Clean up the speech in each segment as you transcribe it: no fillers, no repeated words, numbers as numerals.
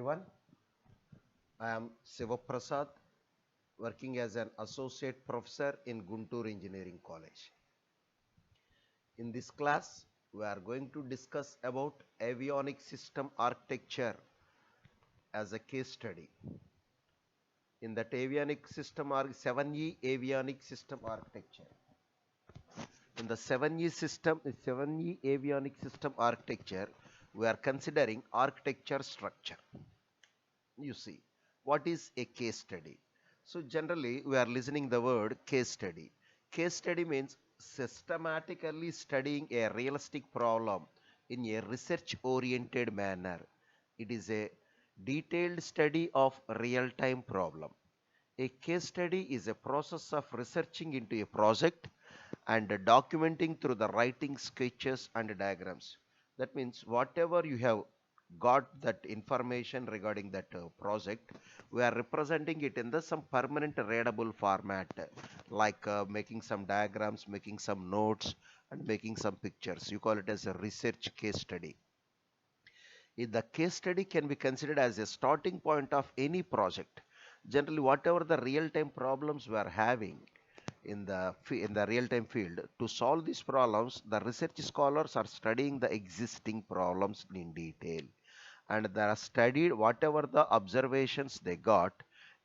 everyone. I am Siva Prasad, working as an associate professor in Guntur Engineering College. In this class, we are going to discuss about avionics system architecture as a case study. In that avionics system 7E avionics system architecture. In the 7E avionics system architecture, we are considering architecture structure. You see, what is a case study? So generally we are listening the word case study. Case study means systematically studying a realistic problem in a research oriented manner. It is a detailed study of real time problem. A case study is a process of researching into a project and documenting through the writing sketches and diagrams. That means whatever you have got that information regarding that project, we are representing it in the some permanent readable format, like making some diagrams, making some notes, and making some pictures. You call it as a research case study. The case study can be considered as a starting point of any project. Generally, whatever the real-time problems we are having in the real-time field, to solve these problems, the research scholars are studying the existing problems in detail, and they are studied whatever the observations they got.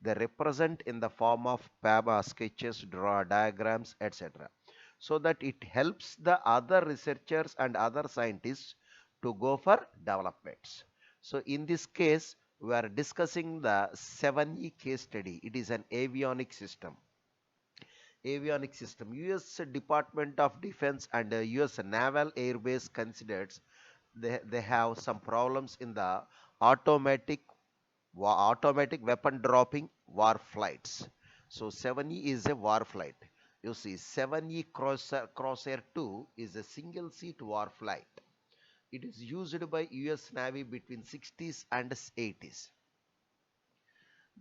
They represent in the form of PABA sketches, draw diagrams, etc., so that it helps the other researchers and other scientists to go for developments. So in this case, we are discussing the 7E case study. It is an avionic system. Avionic system. US Department of Defense and US Naval Air Base considers they have some problems in the automatic automatic weapon dropping war flights. So 7E is a war flight. You see, 7E Crosshair 2 is a single seat war flight. It is used by US Navy between 60s and 80s.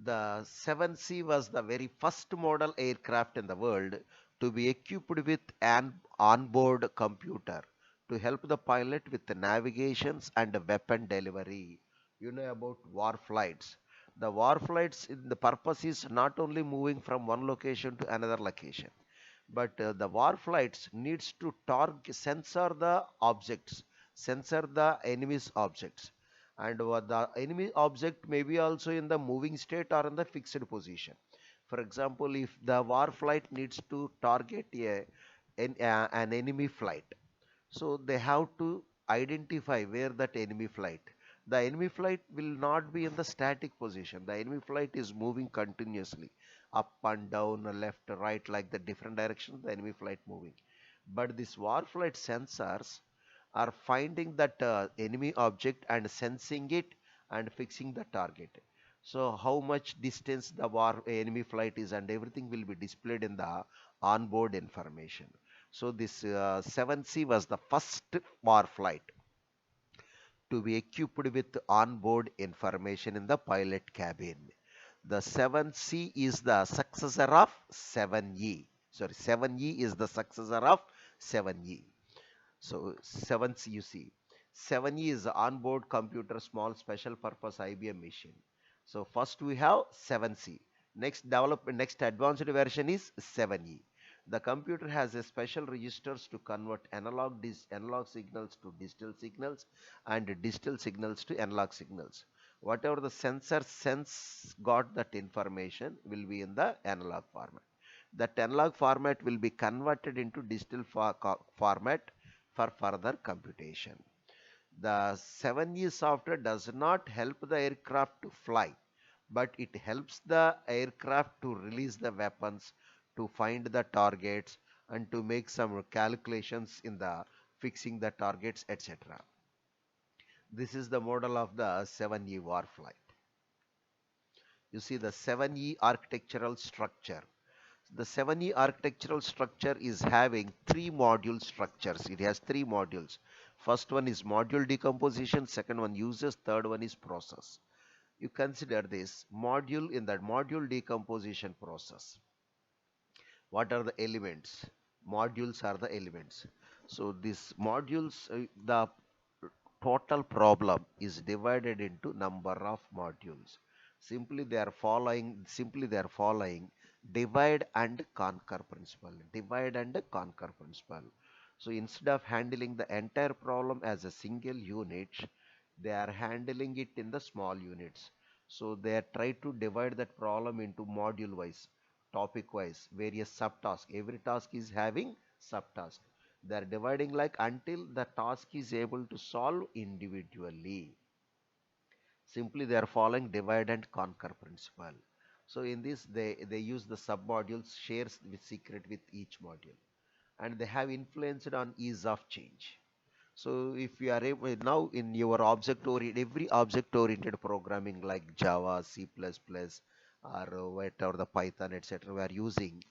The 7C was the very first model aircraft in the world to be equipped with an onboard computer to help the pilot with the navigations and the weapon delivery. You know about war flights. The war flights, the purpose is not only moving from one location to another location, but the war flights needs to target, sensor the objects, sensor the enemy's objects, and the enemy object may be also in the moving state or in the fixed position. For example, if the war flight needs to target an enemy flight, so they have to identify where that enemy flight. The enemy flight will not be in the static position. The enemy flight is moving continuously, up and down, left, right, like the different directions the enemy flight moving. But this war flight sensors are finding that enemy object and sensing it and fixing the target. So how much distance the war enemy flight is and everything will be displayed in the onboard information. So this 7C was the first war flight to be equipped with onboard information in the pilot cabin. The 7C is the successor of 7E. Sorry, 7E is the successor of 7E. So 7C you see. 7E is onboard computer small special purpose IBM machine. So first we have 7C. Next advanced version is 7E. The computer has a special registers to convert analog signals to digital signals and digital signals to analog signals. Whatever the sensor sense got that information will be in the analog format. That analog format will be converted into digital format for further computation. The 7E software does not help the aircraft to fly, but it helps the aircraft to release the weapons, to find the targets, and to make some calculations in the fixing the targets, etc. This is the model of the 7E warfight. You see the 7E architectural structure. The 7E architectural structure is having three module structures. It has three modules. First one is module decomposition, second one uses, third one is process. You consider this module in that module decomposition process. What are the elements? Modules are the elements. So these modules, the total problem is divided into number of modules. Simply they are following divide and conquer principle. Divide and conquer principle. So instead of handling the entire problem as a single unit, they are handling it in the small units. So they are try to divide that problem into module wise, topic wise, various subtasks. Every task is having subtask. They are dividing like until the task is able to solve individually. Simply they are following divide and conquer principle. So in this they use the sub modules shares with secret with each module, and they have influenced on ease of change. So if you are able now in your object oriented every object oriented programming like Java, C++, or whatever the Python, etc. We are using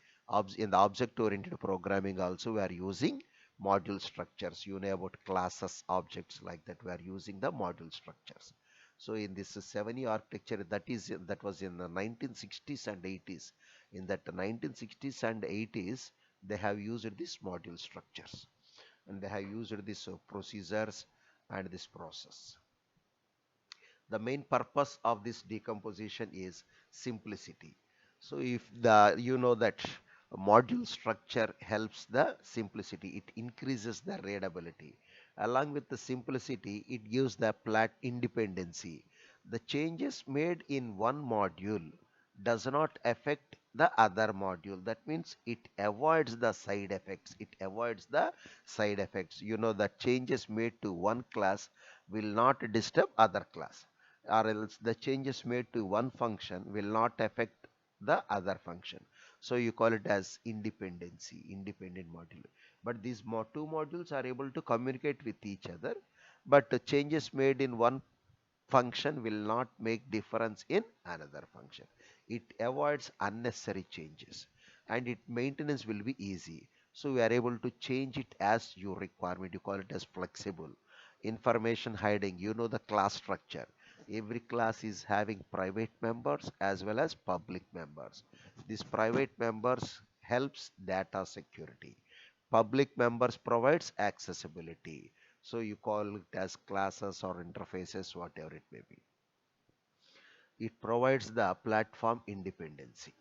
in the object oriented programming also we are using module structures. You know about classes, objects like that. We are using the module structures. So in this 7E architecture that was in the 1960s and 80s. In that 1960s and 80s, they have used these module structures, and they have used these procedures and this process. The main purpose of this decomposition is simplicity. So if the you know that module structure helps the simplicity, it increases the readability. Along with the simplicity, it gives the plat independency. The changes made in one module does not affect the other module. That means it avoids the side effects. It avoids the side effects. You know that changes made to one class will not disturb other class, or else the changes made to one function will not affect the other function. So you call it as independency, independent module. But these two modules are able to communicate with each other, but the changes made in one function will not make difference in another function. It avoids unnecessary changes, and its maintenance will be easy. So we are able to change it as you requirement. You call it as flexible. Information hiding, you know the class structure. Every class is having private members as well as public members. These private members helps data security. Public members provides accessibility. So you call it as classes or interfaces, whatever it may be. It provides the platform independency,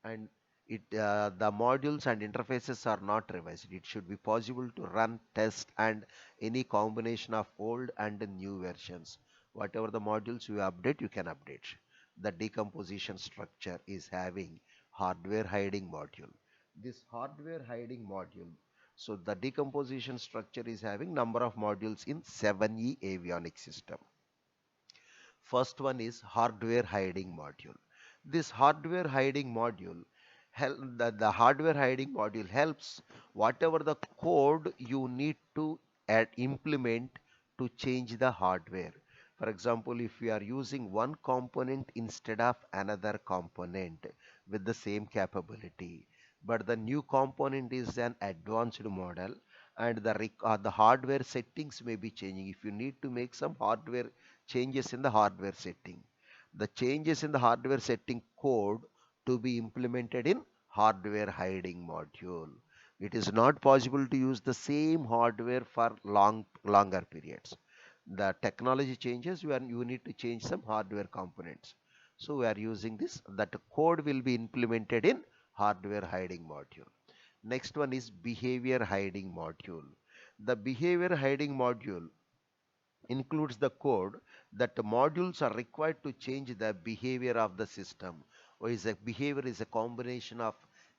and the modules and interfaces are not revised. It should be possible to run, test, and any combination of old and new versions. Whatever the modules you update, you can update. The decomposition structure is having hardware hiding module. This hardware hiding module, so the decomposition structure is having number of modules in 7E avionics system. First one is hardware hiding module. This hardware hiding module the hardware hiding module helps whatever the code you need to implement to change the hardware. For example, if we are using one component instead of another component with the same capability, but the new component is an advanced model, and the hardware settings may be changing. If you need to make some hardware changes in the hardware setting, the changes in the hardware setting code to be implemented in hardware hiding module. It is not possible to use the same hardware for longer periods. The technology changes, you need to change some hardware components. So we are using this, that code will be implemented in hardware hiding module. Next one is behavior hiding module. The behavior hiding module includes the code that the modules are required to change the behavior of the system. Or is a behavior is a combination of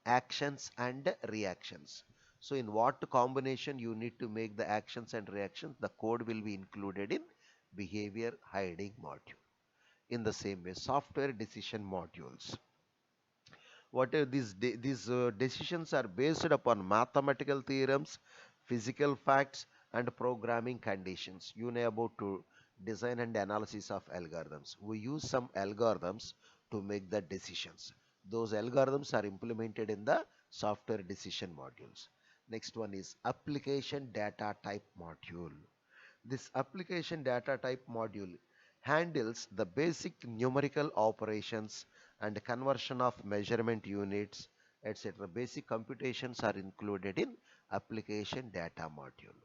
actions and reactions. So in what combination you need to make the actions and reactions, the code will be included in behavior hiding module. In the same way, software decision modules. Whatever these decisions are based upon mathematical theorems, physical facts, and programming conditions. You know about to design and analysis of algorithms. We use some algorithms to make the decisions. Those algorithms are implemented in the software decision modules. Next one is application data type module. This application data type module handles the basic numerical operations and conversion of measurement units, etc. Basic computations are included in application data module.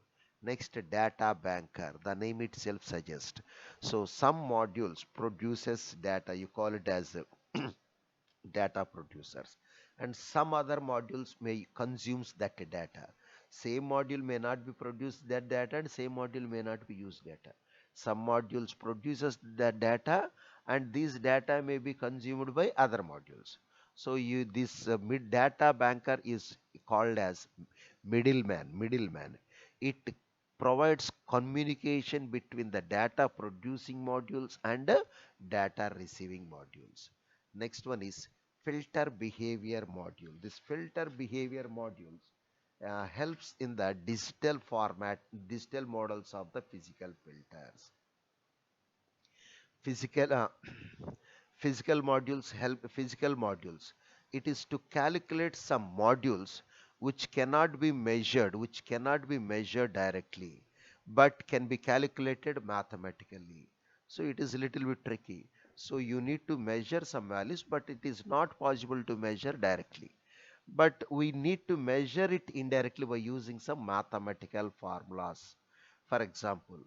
Next, data banker. The name itself suggests. So some modules produces data. You call it as data producers, and some other modules may consumes that data. Same module may not be produce that data, and same module may not be used data. Some modules produces the data, and these data may be consumed by other modules. So you this mid data banker is called as middleman. It provides communication between the data producing modules and data receiving modules. Next one is filter behavior module. This filter behavior modules helps in the digital models of the physical filters. Physical uh, physical modules. It is to calculate some modules which cannot be measured directly, but can be calculated mathematically. So it is a little bit tricky. So you need to measure some values, but it is not possible to measure directly. But we need to measure it indirectly by using some mathematical formulas. For example,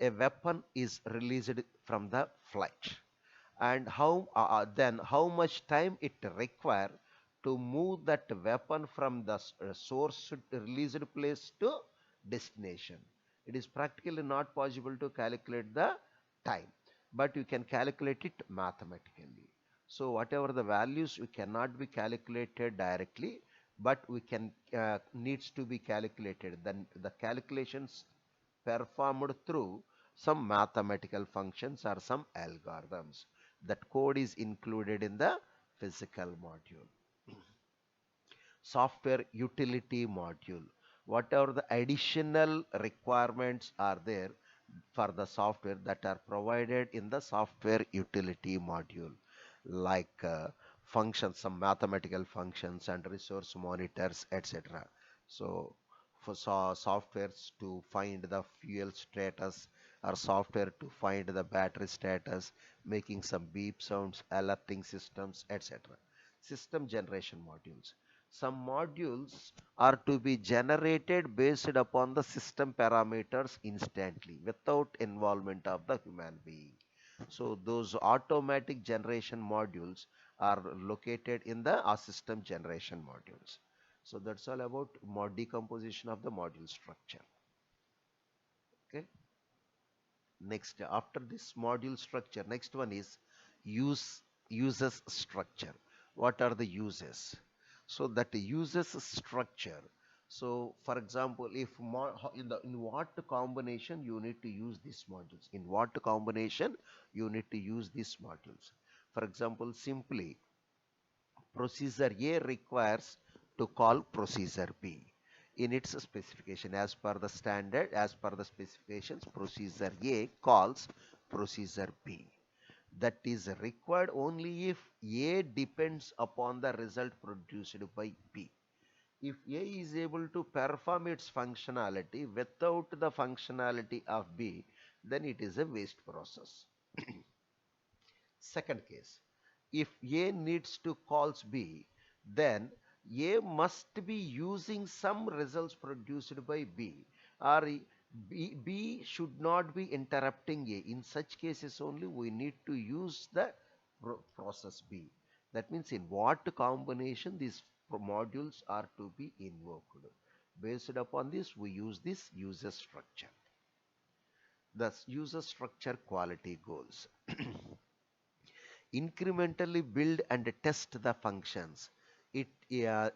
a weapon is released from the flight, and then how much time it require to move that weapon from the source released place to destination. It is practically not possible to calculate the time, but you can calculate it mathematically. So whatever the values we cannot be calculated directly, but we can needs to be calculated, then the calculations performed through some mathematical functions or some algorithms. That code is included in the physical module. Software utility module. Whatever the additional requirements are there for the software that are provided in the software utility module, like functions, some mathematical functions and resource monitors, etc. So for softwares to find the fuel status, or software to find the battery status, making some beep sounds, alerting systems, etc. System generation modules. Some modules are to be generated based upon the system parameters instantly without involvement of the human being. So those automatic generation modules are located in the system generation modules. So that's all about decomposition of the module structure. Okay. Next, after this module structure, next one is use uses structure. What are the uses? So that uses structure. So for example, if in what combination you need to use these modules? In what combination you need to use these modules? For example, simply procedure A requires to call procedure B in its specification. As per the standard, as per the specifications, procedure A calls procedure B. That is required only if A depends upon the result produced by B. If A is able to perform its functionality without the functionality of B, then it is a waste process. Second case, if A needs to calls B, then A must be using some results produced by B, or B should not be interrupting A. In such cases only we need to use the process B. That means in what combination these modules are to be invoked. Based upon this, we use this user structure. Thus, user structure quality goals. Incrementally build and test the functions. It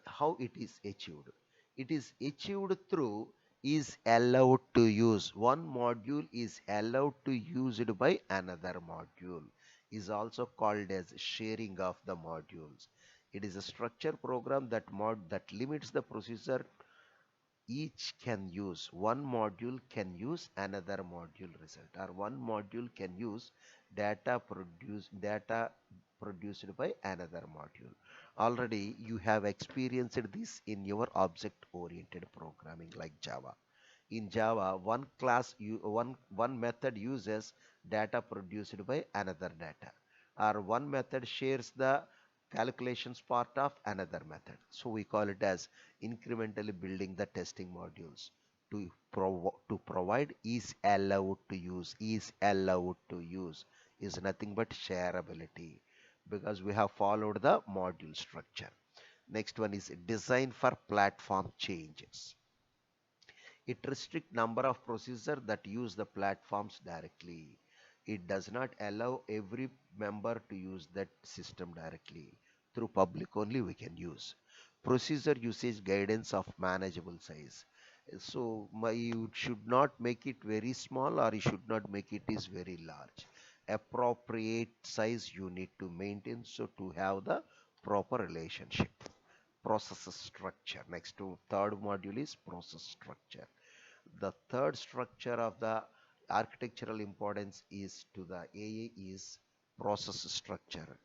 How it is achieved? It is achieved through is allowed to use. One module is allowed to use it by another module, is also called as sharing of the modules. It is a structure program that limits the procedure each can use. One module can use another module result, or one module can use data produced by another module. Already you have experienced this in your object oriented programming like Java. In Java, one method uses data produced by another data, or one method shares the calculations part of another method. So we call it as incrementally building the testing modules. to provide is allowed to use is nothing but shareability, because we have followed the module structure. Next one is design for platform changes. It restricts number of procedures that use the platforms directly. It does not allow every member to use that system directly. Through public only we can use. Procedure usage guidance of manageable size. So you should not make it very small, or you should not make it is very large. Appropriate size you need to maintain so to have the proper relationship. Process structure. Next to third module is process structure. The third structure of the architectural importance is to the AA is process structure.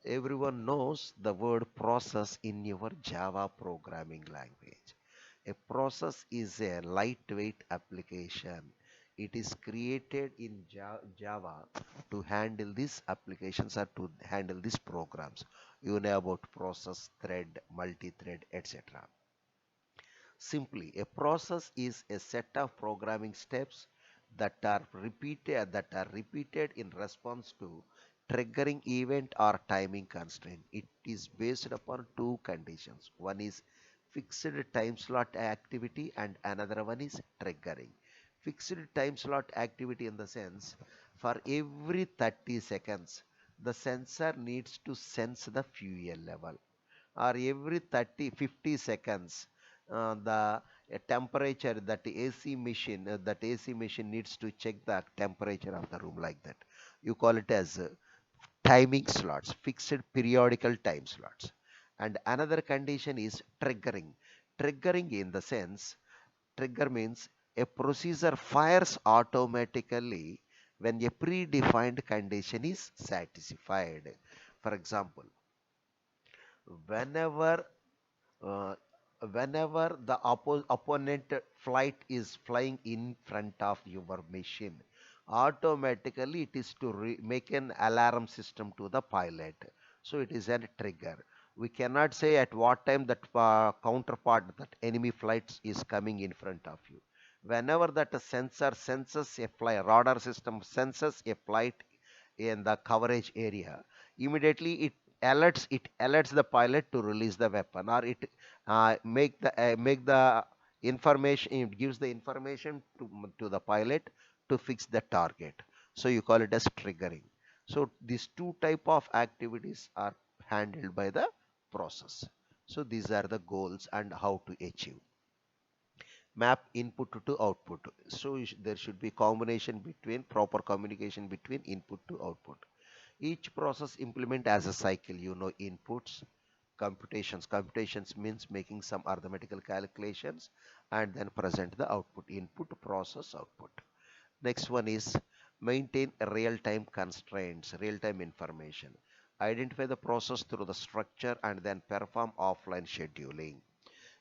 Everyone knows the word process in your Java programming language. A process is a lightweight application. It is created in Java to handle these applications or to handle these programs. You know about process, thread, multi-thread, etc. Simply, a process is a set of programming steps that are repeated in response to triggering event or timing constraint. It is based upon two conditions. One is fixed time slot activity and another one is triggering. Fixed time slot activity in the sense, for every 30 seconds the sensor needs to sense the fuel level, or every 30-50 seconds the temperature that AC machine needs to check the temperature of the room, like that. You call it as timing slots, fixed periodical time slots. And another condition is triggering. Triggering in the sense, trigger means a procedure fires automatically when a predefined condition is satisfied. For example, whenever uh, whenever the opponent flight is flying in front of your machine, automatically it is to make an alarm system to the pilot. So it is a trigger. We cannot say at what time that counterpart, that enemy flight is coming in front of you. Whenever that a sensor senses a flight, radar system senses a flight in the coverage area, immediately it alerts the pilot to release the weapon, or it make the information, it gives the information to the pilot to fix the target. So you call it as triggering. So these two type of activities are handled by the process. So these are the goals and how to achieve. Map input to output. So there should be combination between proper communication between input to output. Each process implement as a cycle, inputs, computations means making some arithmetical calculations, and then present the output, input, process, output. Next one is maintain real-time constraints, real-time information. Identify the process through the structure and then perform offline scheduling.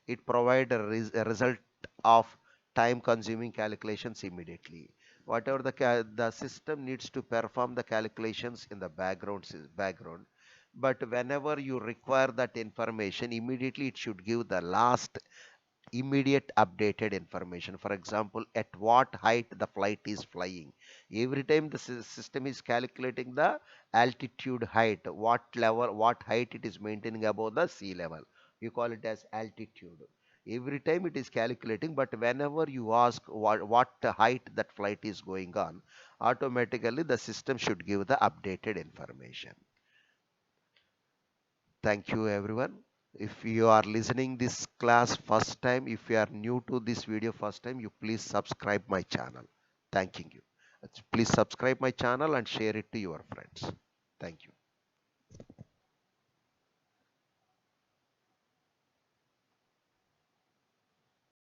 It provides a result of time consuming calculations immediately. Whatever the system needs to perform the calculations in the background, but whenever you require that information, immediately it should give the last immediate updated information. For example, at what height the flight is flying. Every time the system is calculating the altitude height, what level, what height it is maintaining above the sea level. You call it as altitude. Every time it is calculating, but whenever you ask what height that flight is going on, automatically the system should give the updated information. Thank you, everyone. If you are listening this class first time, if you are new to this video first time, you please subscribe my channel. Thanking you. Please subscribe my channel and share it to your friends. Thank you.